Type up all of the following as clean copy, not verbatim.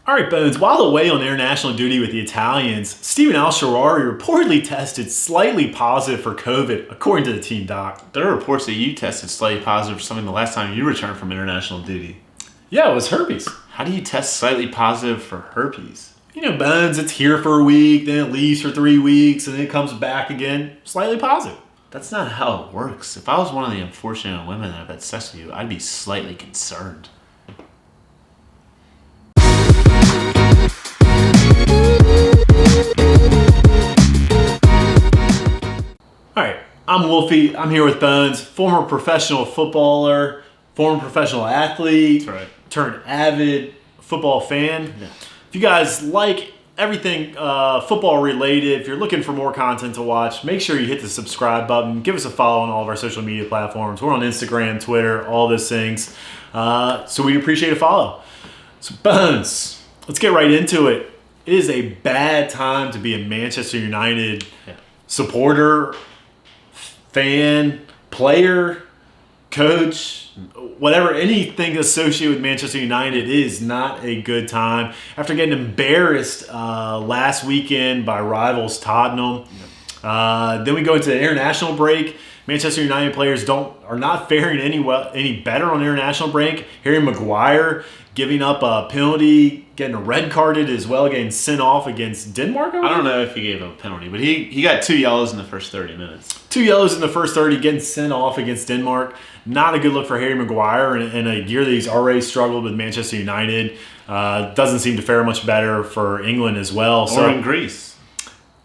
All right, Bones. While away on international duty with the Italians, Steven Al-Sharari reportedly tested slightly positive for COVID, according to the team doc. There are reports that you tested slightly positive for something the last time you returned from international duty. Yeah, it was herpes. How do you test slightly positive for herpes? You know, Bones, it's here for a week, then it leaves for 3 weeks, and then it comes back again, slightly positive. That's not how it works. If I was one of the unfortunate women that have had sex with you, I'd be slightly concerned. All right, I'm Wolfey. I'm here with Bones, former professional footballer, former professional athlete, That's right. turned avid football fan. Yeah. If you guys like everything football related, if you're looking for more content to watch, make sure you hit the subscribe button. Give us a follow on all of our social media platforms. We're on Instagram, Twitter, all those things. So we appreciate a follow. So Bones, let's get right into it. It is a bad time to be a Manchester United supporter, fan, player, coach, whatever, anything associated with Manchester United is not a good time. After getting embarrassed last weekend by rivals Tottenham, then we go into the international break. Manchester United players are not faring any better on international break. Harry Maguire giving up a penalty, getting red carded as well, getting sent off against Denmark. I don't know if he gave up a penalty, but he got 2 yellows in the first 30 minutes. 2 yellows in the first 30, getting sent off against Denmark. Not a good look for Harry Maguire in a year that he's already struggled with Manchester United. Doesn't seem to fare much better for England as well. Or in Greece.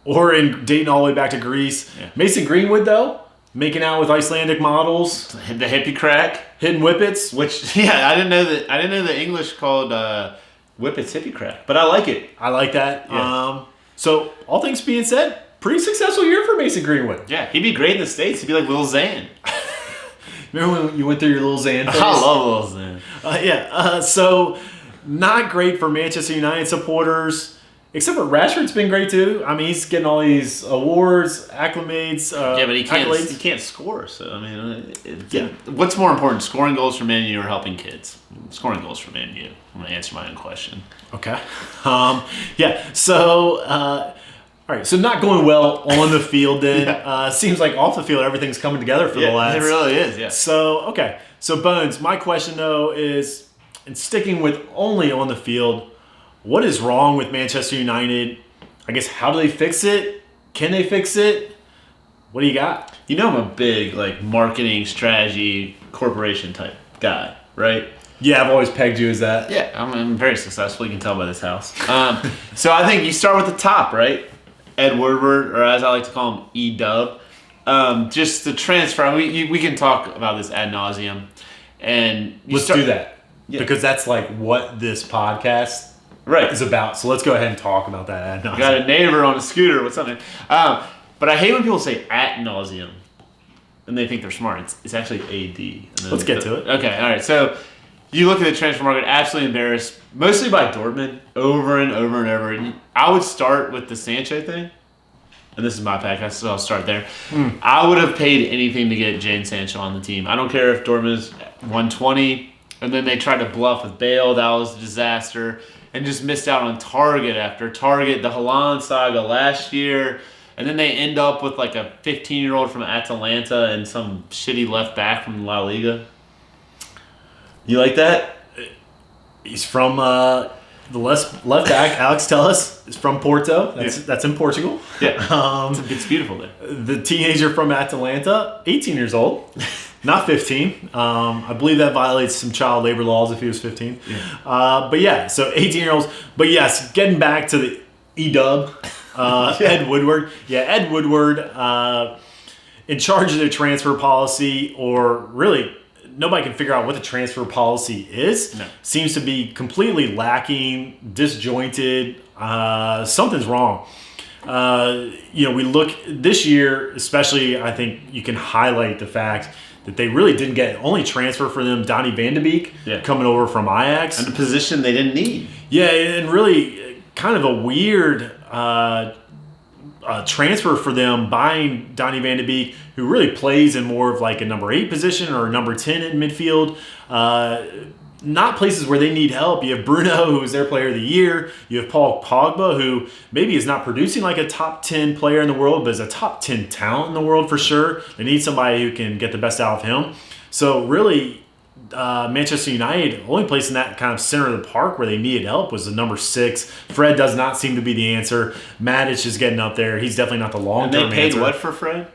Or in dating all the way back to Greece. Yeah. Mason Greenwood, though, making out with Icelandic models. The hippie crack. Hitting whippets. Which, I didn't know the English called whippets hippie crack. But I like it. I like that. Yeah. So, all things being said, pretty successful year for Mason Greenwood. Yeah, he'd be great in the States. He'd be like Lil Xan. Remember when you went through your Lil Xan phase? I love Lil Xan. So, not great for Manchester United supporters. Except for Rashford's been great too. I mean, he's getting all these awards, acclimates. Yeah, but he can't score. So I mean, what's more important, scoring goals for Man U or helping kids? Scoring goals for Man U. I'm gonna answer my own question. Okay. So, all right. So not going well on the field. Then seems like off the field everything's coming together for the lads. It really is. Yeah. So okay. So Bones, my question though is, and sticking with only on the field. What is wrong with Manchester United? I guess, how do they fix it? Can they fix it? What do you got? You know I'm a big marketing strategy corporation type guy, right? Yeah, I've always pegged you as that. Yeah, I'm very successful. You can tell by this house. So I think you start with the top, right? Ed Woodward, or as I like to call him, E-Dub. Just the transfer. We can talk about this ad nauseum. And let's do that. Yeah. Because that's what this podcast is about. So let's go ahead and talk about that ad nauseum. Got a neighbor on a scooter with something. But I hate when people say at nauseum and they think they're smart. It's actually AD. Let's get to it. Okay, all right. So you look at the transfer market, absolutely embarrassed, mostly by Dortmund, over and over and over. And I would start with the Sancho thing. And this is my podcast, so I'll start there. I would have paid anything to get Jadon Sancho on the team. I don't care if Dortmund is 120, and then they tried to bluff with Bale. That was a disaster. And just missed out on Target after Target, the Haaland saga last year. And then they end up with a 15-year-old from Atalanta and some shitty left back from La Liga. You like that? He's from the left back, Alex Telles, is from Porto. That's in Portugal. Yeah, it's beautiful there. The teenager from Atalanta, 18 years old. Not 15. I believe that violates some child labor laws if he was 15. Yeah. So 18-year-olds. But yes, getting back to the E-Dub, Ed Woodward. Yeah, Ed Woodward in charge of the transfer policy, or really nobody can figure out what the transfer policy is. No. Seems to be completely lacking, disjointed. Something's wrong. We look this year, especially, I think you can highlight the fact that they really didn't get only transfer for them, Donny van de Beek, coming over from Ajax. And a position they didn't need. Yeah, and really kind of a weird transfer for them, buying Donny van de Beek, who really plays in more of a number 8 position or a number 10 in midfield. not places where they need help. You have Bruno, who's their player of the year. You have Paul Pogba, who maybe is not producing like a top 10 player in the world, but is a top 10 talent in the world for sure. They need somebody who can get the best out of him. So really, Manchester United, only place in that kind of center of the park where they needed help was the number 6. Fred does not seem to be the answer. Matic is getting up there. He's definitely not the long-term answer. And they paid what for Fred?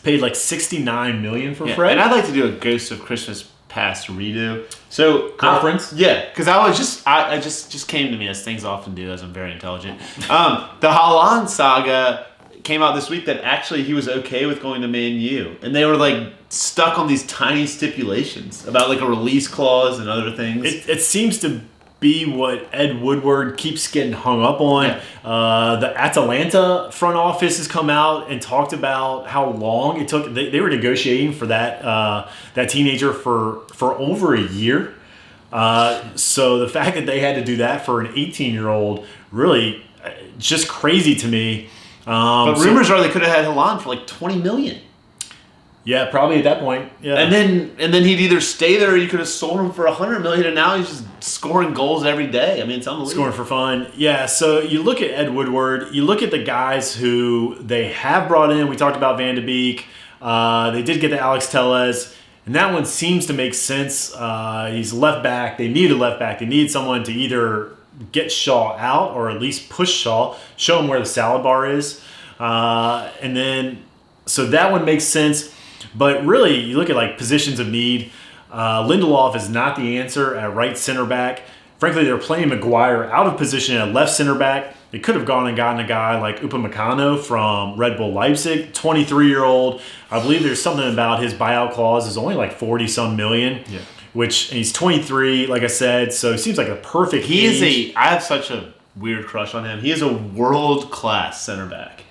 Paid like $69 million for Fred. And I'd like to do a Ghost of Christmas Past redo. So conference, because I just came to me as things often do, as I'm very intelligent. The Haaland saga came out this week that actually he was okay with going to Man U, and they were like stuck on these tiny stipulations about like a release clause and other things. It seems to be what Ed Woodward keeps getting hung up on. Yeah. The Atalanta front office has come out and talked about how long it took. They were negotiating for that teenager for over a year. So the fact that they had to do that for an 18-year-old really just crazy to me. But rumors are they could have had Haaland for like $20 million. Yeah, probably at that point. Yeah, and then he'd either stay there or you could have sold him for $100 million, and now he's just scoring goals every day. I mean, it's unbelievable. Scoring for fun. Yeah. So you look at Ed Woodward. You look at the guys who they have brought in. We talked about Van de Beek. They did get the Alex Tellez, and that one seems to make sense. He's left back. They need a left back. They need someone to either get Shaw out or at least push Shaw, show him where the salad bar is, and then so that one makes sense. But really, you look at like positions of need. Lindelof is not the answer at right center back. Frankly, they're playing Maguire out of position at left center back. They could have gone and gotten a guy like Upamecano from Red Bull Leipzig, 23-year-old. I believe there's something about his buyout clause is only like 40-some million. Yeah. Which he's 23, like I said, so he seems like a perfect age. I have such a weird crush on him. He is a world-class center back.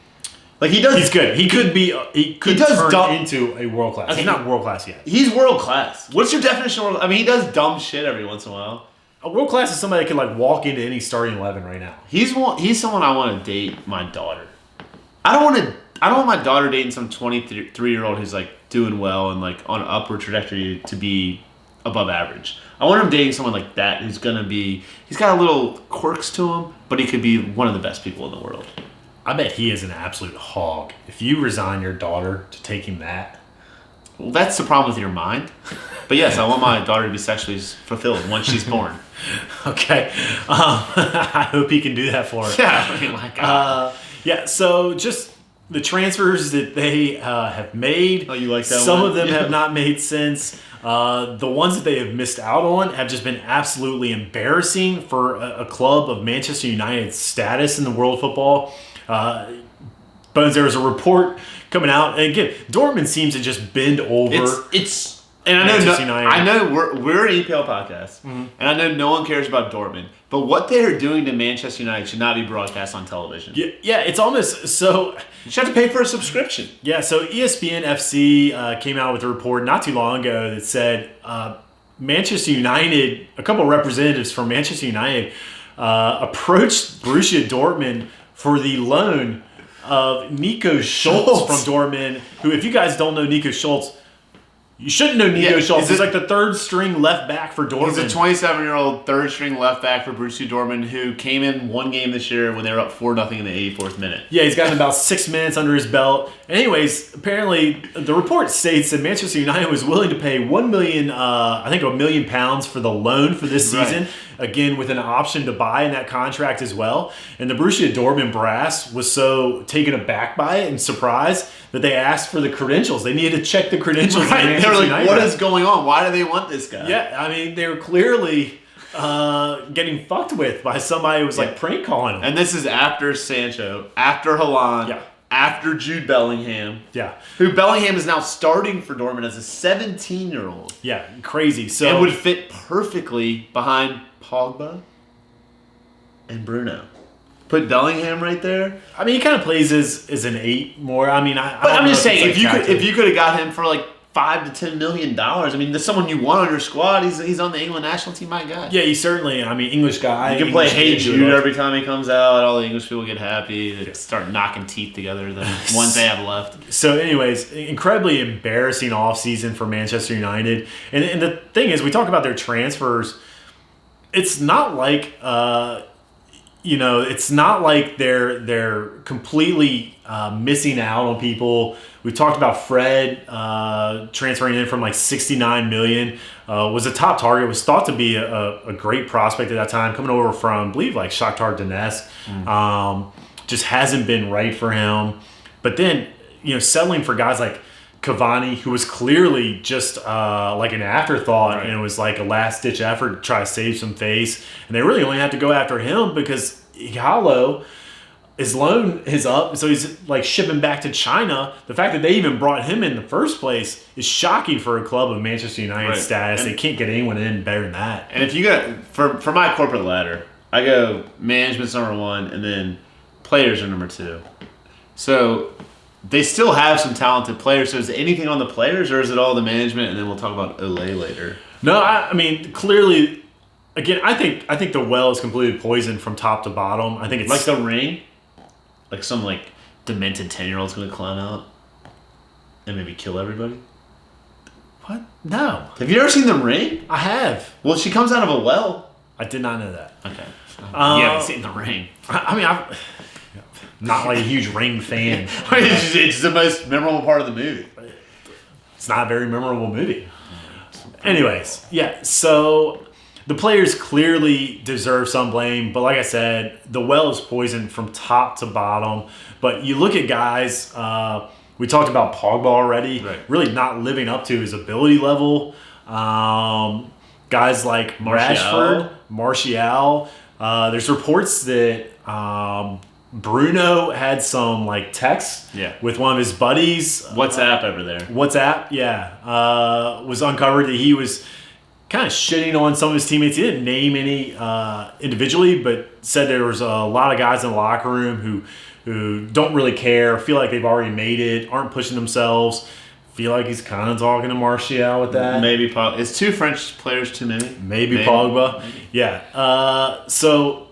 Like he does. He's good. He could be. He could turn into a world class. Okay. He's not world class yet. He's world class. What's your definition of world? I mean, he does dumb shit every once in a while. A world class is somebody that can like walk into any starting 11 right now. He's someone I want to date my daughter. I don't want my daughter dating some 23-year-old who's like doing well and like on an upward trajectory to be above average. I want him dating someone like that who's gonna be. He's got a little quirks to him, but he could be one of the best people in the world. I bet he is an absolute hog. If you resign your daughter to taking that. Well, that's the problem with your mind. But yes, I want my daughter to be sexually fulfilled once she's born. Okay. I hope he can do that for her. Yeah, I mean, my God. Yeah, so just the transfers that they have made. Oh, you like that Some one? of them Yeah. have not made sense. The ones that they have missed out on have just been absolutely embarrassing for a club of Manchester United's status in the world of football. Bones, there was a report coming out, and again, Dortmund seems to just bend over. And Manchester United. I know we're an EPL podcast, and I know no one cares about Dortmund. But what they are doing to Manchester United should not be broadcast on television. Yeah, it's almost so. You should have to pay for a subscription. Yeah, so ESPN FC came out with a report not too long ago that said Manchester United, a couple of representatives from Manchester United, approached Borussia Dortmund for the loan of Nico Schultz from Dortmund, who, if you guys don't know Nico Schultz, you shouldn't know Nico Schultz. He's like the third-string left back for Dortmund. He's a 27-year-old third-string left back for Borussia Dortmund who came in one game this year when they were up 4-0 in the 84th minute. Yeah, he's gotten about 6 minutes under his belt. Anyways, apparently the report states that Manchester United was willing to pay £1 million, I think £1 million for the loan for this season. Right. Again, with an option to buy in that contract as well. And the Borussia Dortmund brass was so taken aback by it and surprised that they asked for the credentials. They needed to check the credentials. Right. They were like, what is going on? Why do they want this guy? Yeah, I mean, they were clearly getting fucked with by somebody who was like prank calling them. And this is after Sancho, after Haaland, after Jude Bellingham. Yeah. Who Bellingham is now starting for Dortmund as a 17-year-old. Yeah, crazy. So it would fit perfectly behind Pogba and Bruno. Put Bellingham right there. I mean, he kind of plays as an 8 more. I mean, I'm just saying, if you could have got him for like $5 to $10 million. I mean, there's someone you want on your squad. He's on the England national team. My God. Yeah, he's certainly. I mean, English guy. You can play Hey Jude every time he comes out. All the English people get happy. They start knocking teeth together the ones they have left. So, anyways, incredibly embarrassing offseason for Manchester United. And the thing is, we talk about their transfers. It's not like it's not like they're completely missing out on people. We talked about Fred transferring in from like $69 million. Was a top target. Was thought to be a great prospect at that time, coming over from, I believe, like Shakhtar Donetsk. Just hasn't been right for him. But then, settling for guys like Cavani, who was clearly just like an afterthought, and it was like a last-ditch effort to try to save some face. And they really only had to go after him because Ighalo, his loan is up, so he's like shipping back to China. The fact that they even brought him in the first place is shocking for a club of Manchester United status. And they can't get anyone in better than that. And if you got for my corporate ladder, I go management's number one, and then players are number two. So they still have some talented players. So is it anything on the players, or is it all the management? And then we'll talk about Ole later. No, I mean clearly. Again, I think the well is completely poisoned from top to bottom. I think it's like the Ring. Like some like demented 10-year-old's gonna climb out and maybe kill everybody. What? No. Have you ever seen The Ring? I have. Well, she comes out of a well. I did not know that. Okay. You haven't seen The Ring. I mean, I'm not like a huge Ring fan. It's the most memorable part of the movie. It's not a very memorable movie. Anyways, yeah. So the players clearly deserve some blame, but like I said, the well is poisoned from top to bottom. But you look at guys, we talked about Pogba already, really not living up to his ability level. Guys like Rashford, Martial. There's reports that Bruno had some like texts with one of his buddies. WhatsApp over there. WhatsApp, was uncovered that he was kind of shitting on some of his teammates. He didn't name any individually, but said there was a lot of guys in the locker room who don't really care, feel like they've already made it, aren't pushing themselves. Feel like he's kind of talking to Martial with that. Maybe Pogba. Is two French players too many? Maybe Pogba. Maybe. Yeah. So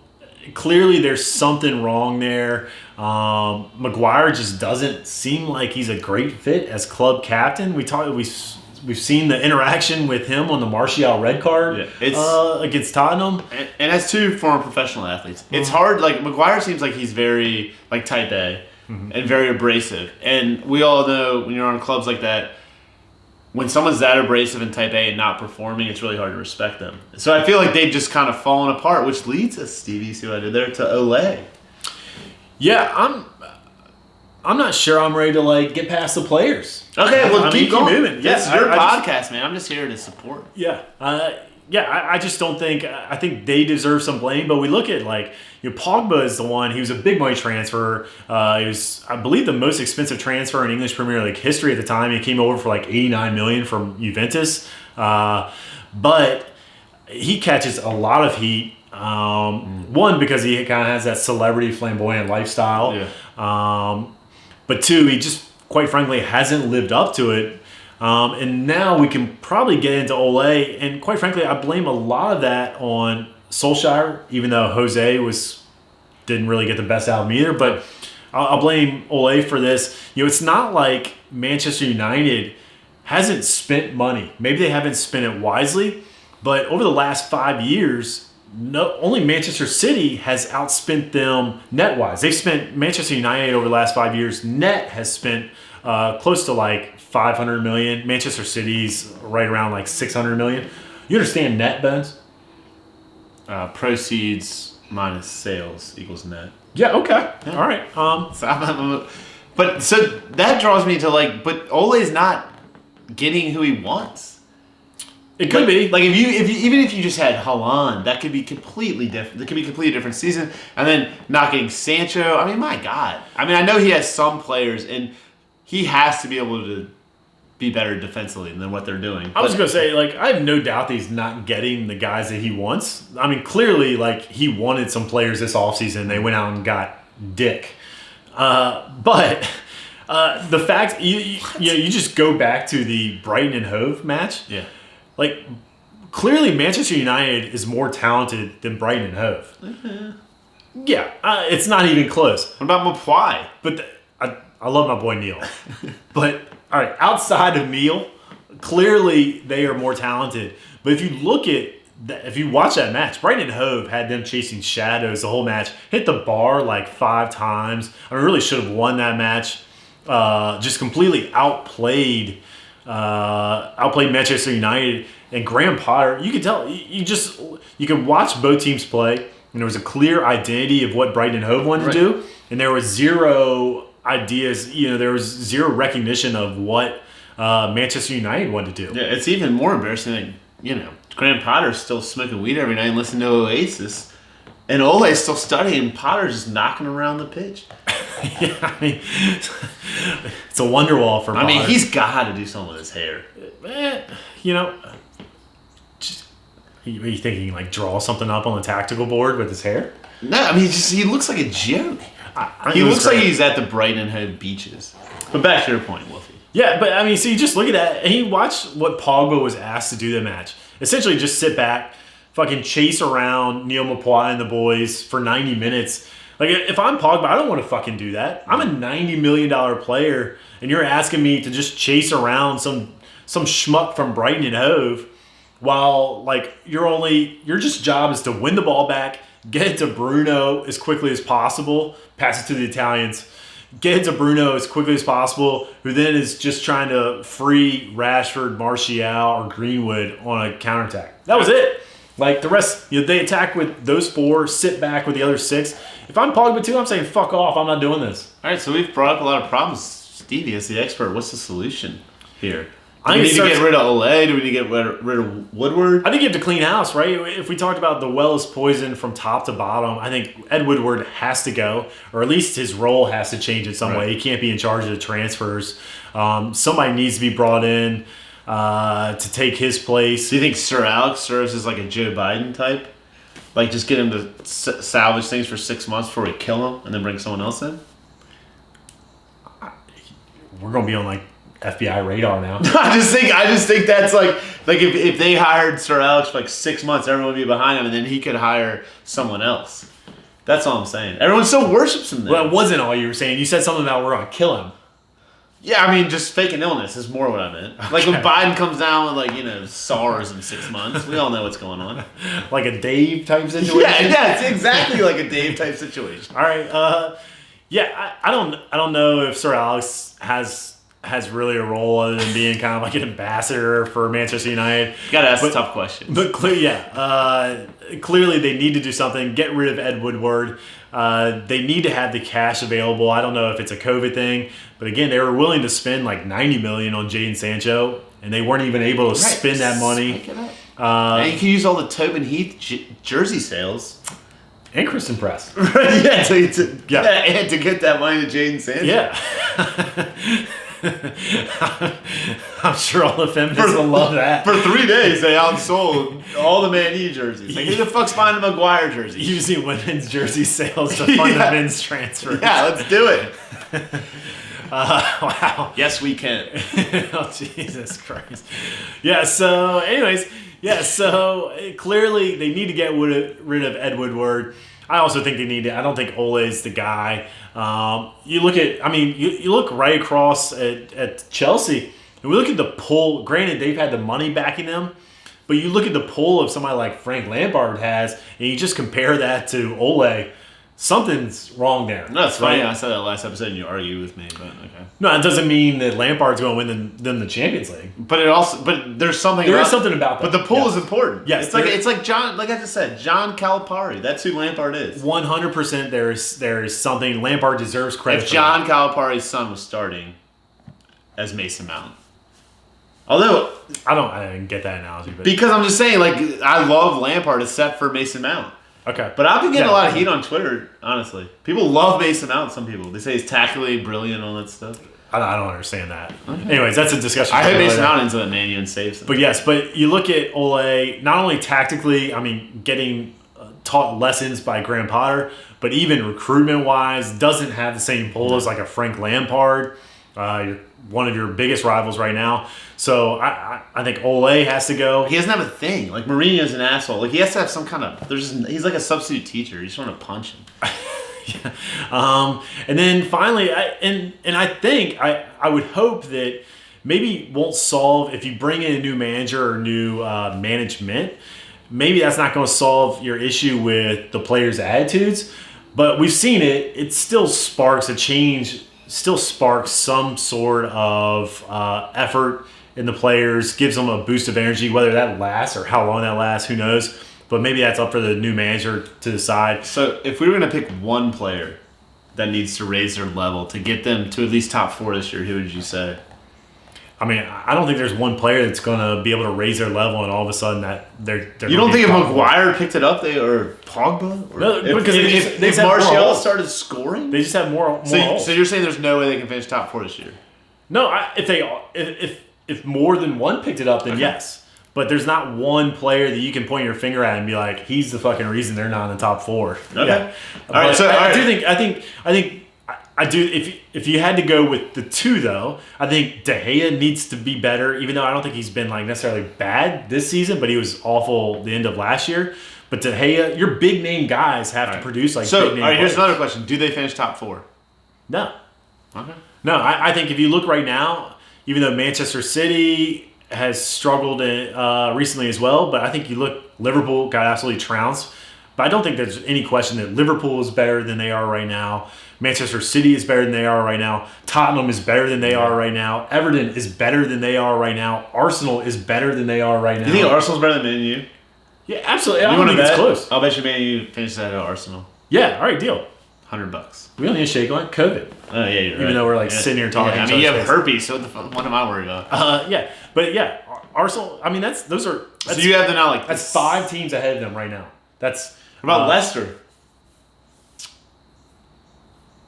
clearly there's something wrong there. Maguire just doesn't seem like he's a great fit as club captain. We've seen the interaction with him on the Martial red card against Tottenham. And as two former professional athletes, it's hard. Like, Maguire seems like he's very, like, type A and very abrasive. And we all know when you're on clubs like that, when someone's that abrasive and type A and not performing, it's really hard to respect them. So I feel like they've just kind of fallen apart, which leads us, Stevie, see what I did there, to Ole. Yeah, I'm not sure I'm ready to like get past the players. Okay, well, keep moving. Yes, your podcast, man. I'm just here to support. Yeah, I just don't think. I think they deserve some blame. But we look at Pogba is the one. He was a big money transfer. He was, I believe, the most expensive transfer in English Premier League history at the time. He came over for like $89 million from Juventus. But he catches a lot of heat. One, because he kind of has that celebrity flamboyant lifestyle. Yeah. But two, he just, quite frankly, hasn't lived up to it. And now we can probably get into Ole. And quite frankly, I blame a lot of that on Solskjaer, even though Jose didn't really get the best out of him either. But I'll blame Ole for this. It's not like Manchester United hasn't spent money. Maybe they haven't spent it wisely. But over the last 5 years, only Manchester City has outspent them net-wise. They've spent, Manchester United over the last 5 years, net has spent close to like $500 million. Manchester City's right around like $600 million. You understand net, Bones? Proceeds minus sales equals net. Yeah, okay. Yeah. All right. So that draws me to but Ole's not getting who he wants. It could be. Like even if you just had Haaland, that could be completely different. It could be a completely different season. And then not getting Sancho. I mean, my God. I mean, I know he has some players, and he has to be able to be better defensively than what they're doing. I was going to say, I have no doubt that he's not getting the guys that he wants. I mean, clearly, he wanted some players this offseason. They went out and got Dick. But The fact you just go back to the Brighton and Hove match. Yeah. Like, clearly Manchester United is more talented than Brighton and Hove. Yeah, it's not even close. What about Mapuai? But I love my boy Neil. But all right, outside of Neil, clearly they are more talented. But if you watch that match, Brighton and Hove had them chasing shadows the whole match. Hit the bar like 5 times. I really should have won that match. Just completely outplayed Manchester United and Graham Potter. You could tell you could watch both teams play, and there was a clear identity of what Brighton and Hove wanted to do, and there was zero ideas. There was zero recognition of what Manchester United wanted to do. Yeah, it's even more embarrassing that Graham Potter's still smoking weed every night and listening to Oasis, and Ole's still studying. Potter's just knocking around the pitch. Yeah, I mean, it's a wonderwall for Potter. I mean, he's got to do something with his hair. Are you thinking like draw something up on the tactical board with his hair? No, I mean, he looks like a joke. He looks like he's at the Brighton and Hove beaches. But back to your point, Wolfie. Yeah, but I mean, so you just look at that, and you watch what Pogba was asked to do the match. Essentially, just sit back, fucking chase around Neil Mapuai and the boys for 90 minutes. Like, if I'm Pogba, I don't want to fucking do that. I'm a $90 million player, and you're asking me to just chase around some schmuck from Brighton and Hove while, like, your just job is to win the ball back, get it to Bruno as quickly as possible, pass it to the Italians, get it to Bruno as quickly as possible, who then is just trying to free Rashford, Martial, or Greenwood on a counterattack. That was it. Like, the rest, they attack with those 4, sit back with the other 6. If I'm Pogba too, I'm saying, fuck off, I'm not doing this. All right, so we've brought up a lot of problems. Stevie, as the expert, what's the solution here? Do I we need need to get rid of Ole? Do we need to get rid of Woodward? I think you have to clean house, right? If we talked about the well is poisoned from top to bottom, I think Ed Woodward has to go, or at least his role has to change in some way. He can't be in charge of the transfers. Somebody needs to be brought in to take his place. Do you think Sir Alex serves as like a Joe Biden type? Like, just get him to salvage things for 6 months before we kill him and then bring someone else in? We're going to be on, like, FBI radar now. I just think that's like if they hired Sir Alex for like 6 months, everyone would be behind him, and then he could hire someone else. That's all I'm saying. Everyone still worships him. Well, it wasn't all you were saying. You said something about we're going to kill him. Yeah, I mean, just faking illness is more what I meant. Okay. Like when Biden comes down with SARS in 6 months, we all know what's going on. Like a Dave type situation. Yeah, it's exactly like a Dave type situation. All right. I don't know if Sir Alex has really a role other than being kind of like an ambassador for Manchester United. You gotta ask tough questions. But clearly they need to do something. Get rid of Ed Woodward. They need to have the cash available. I don't know if it's a COVID thing, but again, they were willing to spend like $90 million on Jadon Sancho, and they weren't even able to spend that money. And you can use all the Tobin Heath jersey sales. And Christian Press. And to get that money to Jadon Sancho. Yeah. I'm sure all the feminists will love that. For 3 days, they outsold all the Man U jerseys. Like, who the fuck's buying the Maguire jersey? Using women's jersey sales to fund the men's transfers. Yeah, let's do it. Wow. Yes, we can. Oh, Jesus Christ. Yeah, so, anyways, clearly they need to get rid of Ed Woodward. I also think I don't think Ole's the guy. You look right across at Chelsea, and we look at the pull. Granted, they've had the money backing them, but you look at the pull of somebody like Frank Lampard has, and you just compare that to Ole. Something's wrong there. No, that's funny. I said that last episode, and you argue with me, but okay. No, it doesn't mean that Lampard's going to win them the Champions League. But there's something. There is something about that. But the pull is important. Yes, it's like John. Like I just said, John Calipari. That's who Lampard is. 100%. There is something. Lampard deserves credit. If John Calipari's son was starting as Mason Mount. Although I didn't get that analogy, but because I'm just saying, like, I love Lampard except for Mason Mount. Okay. But I've been getting a lot of heat on Twitter, honestly. People love Mason Mount, some people. They say he's tactically brilliant and all that stuff. I don't understand that. Okay. Anyways, that's a discussion. I hope Mason Mount ends up at Man U and saves them. But you look at Ole, not only tactically, getting taught lessons by Graham Potter, but even recruitment-wise, doesn't have the same pull as like a Frank Lampard. You're one of your biggest rivals right now. So I think Ole has to go. He doesn't have a thing. Like, Mourinho's an asshole. Like, he has to have some kind of... he's like a substitute teacher. You just want to punch him. Yeah. And then finally, I think I would hope that maybe won't solve if you bring in a new manager or new management. Maybe that's not going to solve your issue with the players' attitudes, but we've seen it. It still sparks a change. Still sparks some sort of effort in the players. Gives them a boost of energy. Whether that lasts or how long that lasts, who knows? But maybe that's up for the new manager to decide. So if we were going to pick one player that needs to raise their level to get them to at least top 4 this year, who would you say? I mean, I don't think there's one player that's going to be able to raise their level and all of a sudden that they're You don't think if Maguire picked it up, or Pogba? Or no, because if Martial started scoring? They just have more So you're saying there's no way they can finish top 4 this year? No, if more than one picked it up, then yes. But there's not one player that you can point your finger at and be like, he's the fucking reason they're not in the top 4. Okay. Yeah. All right. So I do. If you had to go with the 2 though, I think De Gea needs to be better. Even though I don't think he's been like necessarily bad this season, but he was awful the end of last year. But De Gea, your big name guys have to produce like. So big name all right, here's players. another question: do they finish top 4? No. Okay. No, I think if you look right now, even though Manchester City has struggled recently as well, but I think you look, Liverpool got absolutely trounced. But I don't think there's any question that Liverpool is better than they are right now. Manchester City is better than they are right now. Tottenham is better than they are right now. Everton is better than they are right now. Arsenal is better than they are right now. You think Arsenal's better than Man U? Yeah, absolutely. I don't think it's close. I'll bet you Man U finishes ahead of Arsenal. Yeah, all right, deal. $100. We don't need to shake on COVID. Oh, yeah, you're right. Even though we're like sitting here talking. Yeah, I mean, you have herpes, so what am I worried about? Yeah, but yeah, Arsenal. I mean, those are. So you have them now like that's 5 teams ahead of them right now. That's what about Leicester?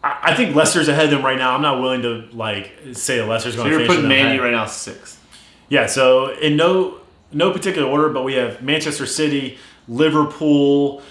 I think Leicester's ahead of them right now. I'm not willing to like say that Leicester's going to finish. So you're putting Man U ahead. right now 6th. Yeah. So in no particular order, but we have Manchester City, Liverpool,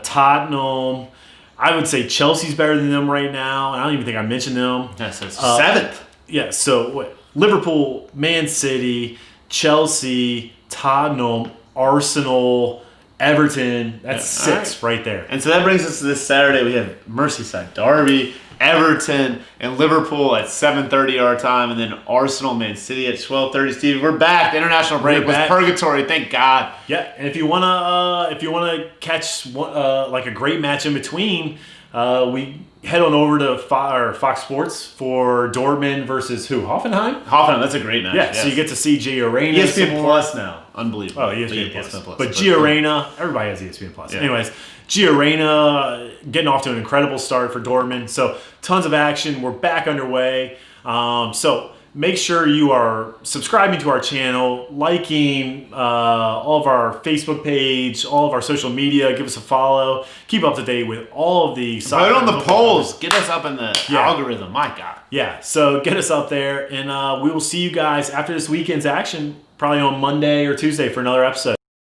Tottenham. I would say Chelsea's better than them right now. I don't even think I mentioned them. Yeah, so it's 7th. Yeah. So Liverpool, Man City, Chelsea, Tottenham, Arsenal, Everton. That's 6 right there. And so that brings us to this Saturday. We have Merseyside Derby, Everton, and Liverpool at 7:30 our time, and then Arsenal, Man City at 12:30. Steve, we're back. The international break was purgatory. Thank God. Yeah, and if you wanna catch like a great match in between, we head on over to Fox Sports for Dortmund versus who? Hoffenheim. Hoffenheim, that's a great match. Yeah, so you get to see Gio Reyna. ESPN Plus now. Unbelievable. Oh, ESPN Plus. But Gio Reyna, everybody has ESPN Plus. Yeah. Anyways, Gio Reyna getting off to an incredible start for Dortmund. So tons of action. We're back underway. So make sure you are subscribing to our channel, liking all of our Facebook page, all of our social media. Give us a follow. Keep up to date with all of the soccer. Vote on the polls. Get us up in the algorithm. My God. Yeah, so get us up there, and we will see you guys after this weekend's action, probably on Monday or Tuesday for another episode.